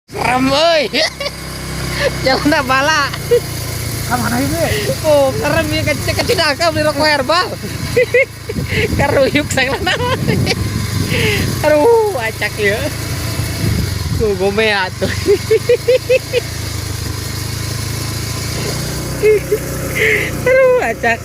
Serem euy. Jangan nak bala. Kamana ini? Oh, serem ya kecil akal beli rokok herbal. Karuyuk sanglana. Aduh, acak ya. Tuh gome atuh. Aduh, acak.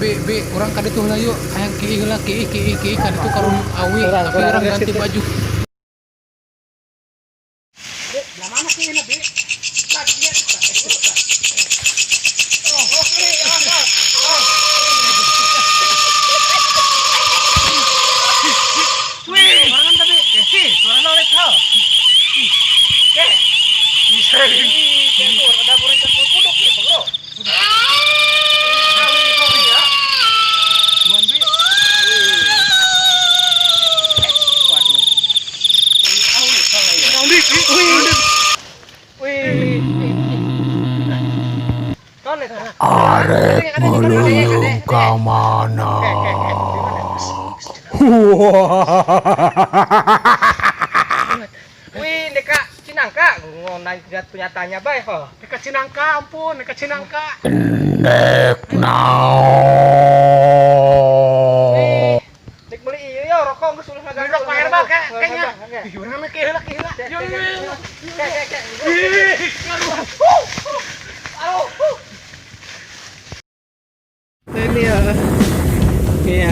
Be, orang kaditu heula yuk. Hayang kieu heula kieu kaditu karun awi tapi orang ganti baju. Mana sih ini, Bi? Wih, orang tadi. Suara lorek kau. Bisa. Ada burung puduk ya, Bro. Arek melulu ka mana? Wih, deka Cinangka, ngonai lihat punyatanya baik kok. Deka Cinangka, ampun, deka Cinangka. Nek nao. Dek beli iya rokok geus ulah ngagang rokok herbal kayaknya. Ih, urang mah kieu heula. Yo. Aduh. Ini ya. Iya.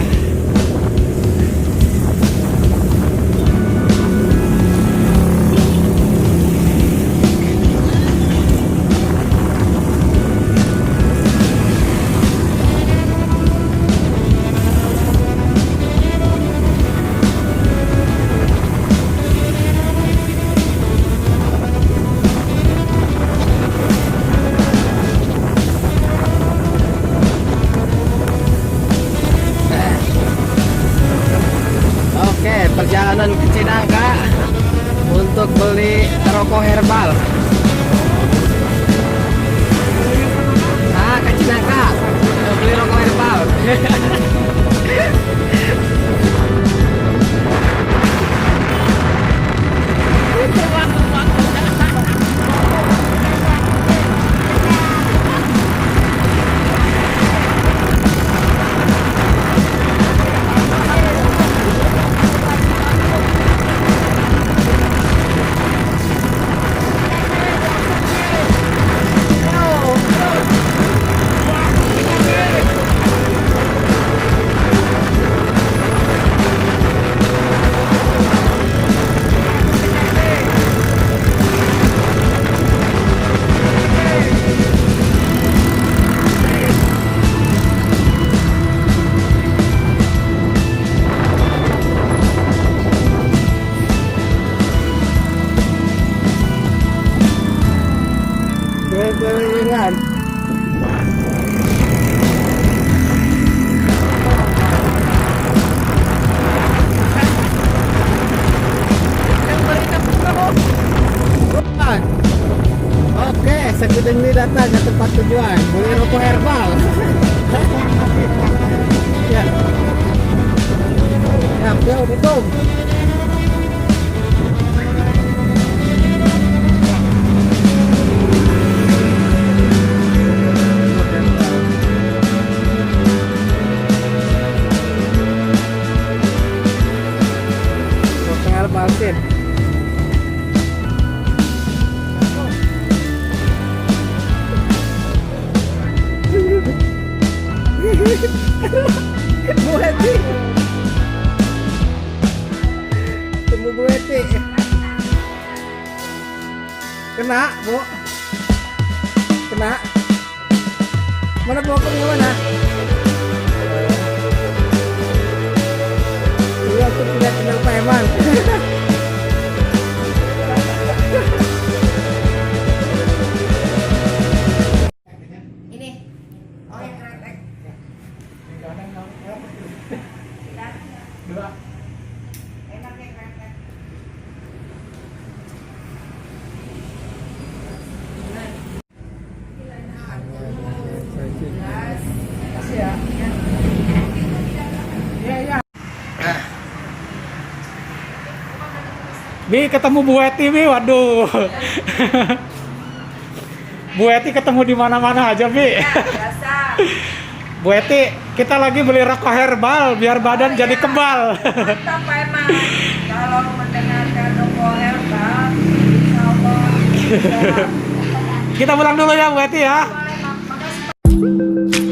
Perjalanan ke Cinangka untuk beli rokok herbal. Ke Cinangka untuk beli rokok herbal. Kelilingan. Oke, sekedeng ini datang ke tempat tujuan beli rokok herbal. Ya. Ya, betul. Balsin. Bu Heti. Temu Bu Heti. Kena, Bu. Kena. Mana bawa ke mana? Iya, aku tidak kenal Pak Eman. Ini, oh yang kretek. Dua. Enak yang kretek. Kasih ya. Bi ketemu Bu Eti, Bi. Waduh. Bu Eti ketemu di mana-mana aja, Bi. Biasa. Bu Eti, kita lagi beli rokok herbal biar badan jadi kebal. Mantap Pak Eman. Kalau mendengarkan rokok herbal, insya Allah bisa. Kita pulang dulu ya, Bu Eti ya. Boleh, makasih Pak.